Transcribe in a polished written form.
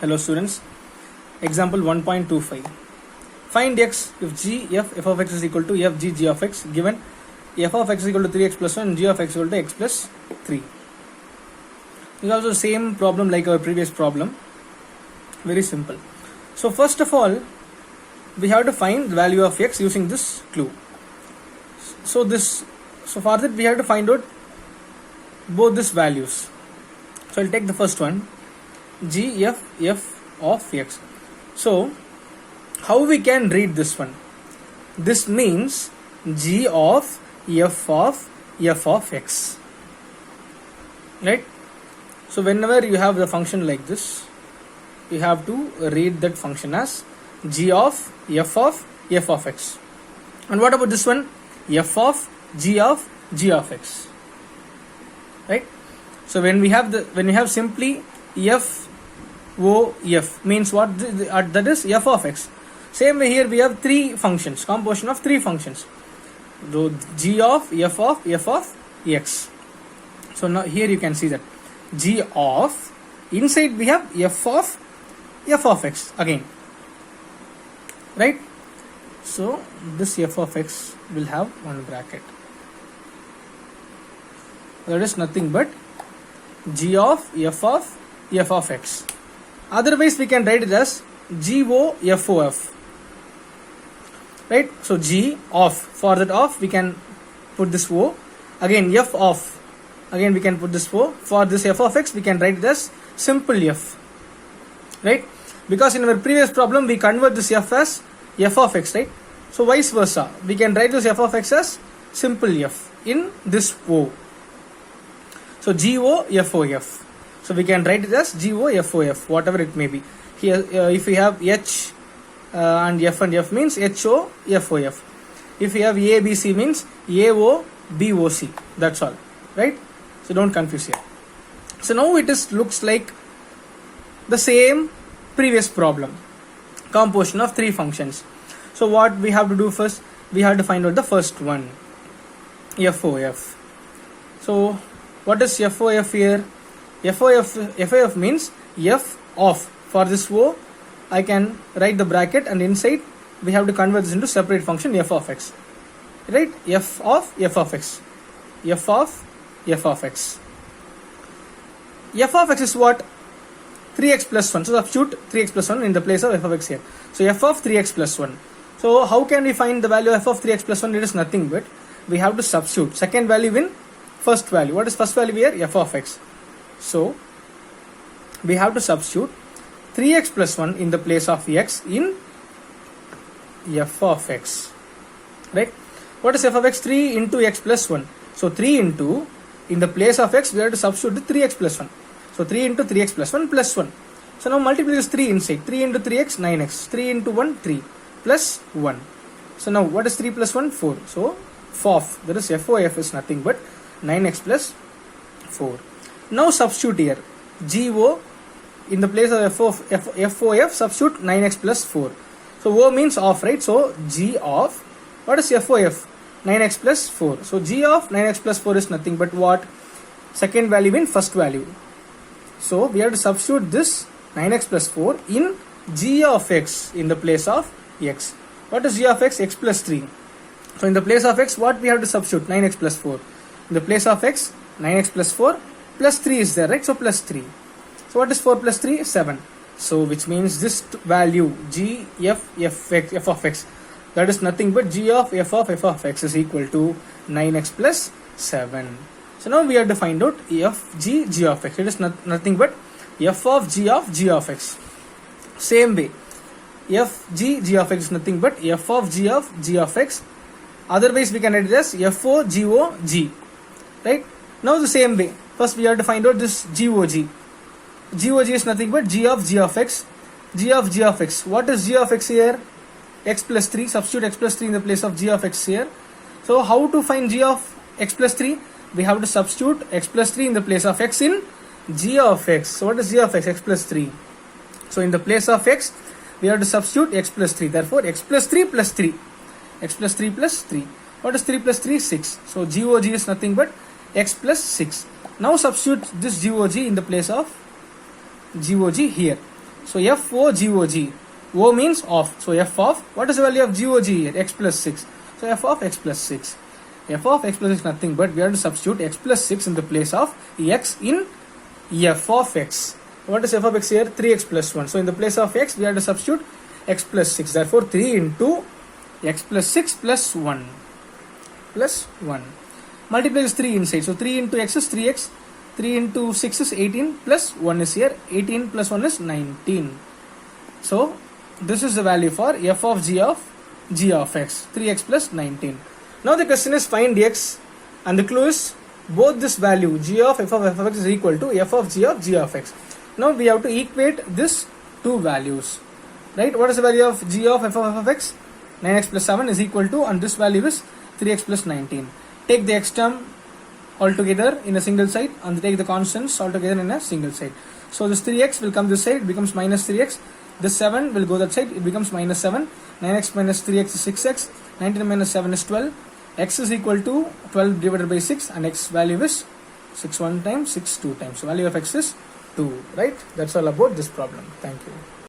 Hello students, example 1.25. Find x if g f of x is equal to f g of x, given f of x is equal to 3x plus 1 and g of x is equal to x plus 3. This is also the same problem like our previous problem. Very simple. So first of all, we have to find the value of x using this clue. So for that we have to find out both these values. So I'll take the first one, g f of x. So how we can read this one? This means g of f of x, right? So whenever you have the function like this, you have to read that function as g of f of x. And what about this one? F of g of x, right? So when we have simply f o f means what? That is f of x. Same way here we have three functions, composition of three functions. So g of f of x. So now here you can see that g of, inside we have f of x again, right? So this f of x will have one bracket. That is nothing but g of f of x. Otherwise we can write it as g o f o f, right? So g of, for that of we can put this o, again f of, again we can put this o. For this f of x we can write it as simple f, right? Because in our previous problem we convert this f as f of x, right? So vice versa, we can write this f of x as simple f in this o. So g o f o f. So we can write it as g o f o f, whatever it may be. Here if we have h and f means h o f o f. If we have a b c means a o b o c. That's all, right? So don't confuse here. So now it looks like the same previous problem, composition of three functions. So what we have to do first? We have to find out the first one, f o f. So what is f o f here? f o f means f of. For this o, I can write the bracket, and inside we have to convert this into separate function f of x, right? F of x, f of x. F of x is what? 3x plus 1. So substitute 3x plus 1 in the place of f of x here. So f of 3x plus 1. So how can we find the value of f of 3x plus 1? It is nothing but we have to substitute second value in first value. What is first value here? F of x. So we have to substitute 3x plus 1 in the place of x in f of x, right? What is f of x? 3 into x plus 1. So 3 into, in the place of x we have to substitute 3x plus 1. So 3 into 3x plus 1 plus 1. So now multiply this 3 inside. 3 into 3x, 9x. 3 into 1, 3 plus 1. So now what is 3 plus 1? 4. So FOF, that is f o f is nothing but 9x plus 4. Now substitute here g o, in the place of f o f substitute 9x plus 4. So o means off, right? So g of, what is f o f? 9x plus 4. So g of 9x plus 4 is nothing but what? Second value in first value. So we have to substitute this 9x plus 4 in g of x in the place of x. What is g of x? X plus 3. So in the place of x, what we have to substitute? 9x plus 4. In the place of x, 9x plus 4 plus 3 is there, right? So plus 3. So what is 4 plus 3? 7. So which means this value g f of x, that is nothing but g of f of x is equal to 9x plus 7. So now we have to find out f g of x. It is nothing but f of g of x. Same way, f g of x is nothing but f of g of x. Otherwise we can write it as f o g, right? Now the same way, first we have to find out this g o g. G o g is nothing but g of x. G of x. What is g of x here? X plus 3. Substitute x plus 3 in the place of g of x here. So how to find g of x plus 3? We have to substitute x plus 3 in the place of x in g of x. So what is g of x? X plus 3. So in the place of x, we have to substitute x plus 3. Therefore, x plus 3 plus 3. X plus 3 plus 3. What is 3 plus 3? 6. So GOG is nothing but x plus 6. Now substitute this GOG in the place of GOG here. So FOGOG. O means off. So f of, what is the value of GOG here? X plus 6. So f of x plus 6. F of x plus 6 nothing but we have to substitute x plus 6 in the place of x in f of x. What is f of x here? 3x plus 1. So in the place of x we have to substitute x plus 6. Therefore 3 into x plus 6 plus 1. Plus 1. Multiply this 3 inside. So 3 into x is 3x. 3 into 6 is 18 plus 1 is here. 18 plus 1 is 19. So this is the value for f of g of x. 3x plus 19. Now the question is find x, and the clue is both this value g of f of x is equal to f of g of x. Now we have to equate this two values. Right? What is the value of g of f of x? 9x plus 7 is equal to, and this value is 3x plus 19. Take the x term altogether in a single side and take the constants altogether in a single side. So this 3x will come this side, it becomes minus 3x. This 7 will go that side, it becomes minus 7. 9x minus 3x is 6x. 19 minus 7 is 12. X is equal to 12 divided by 6, and x value is 6 one time, 6 two times. So value of x is 2, right? That's all about this problem. Thank you.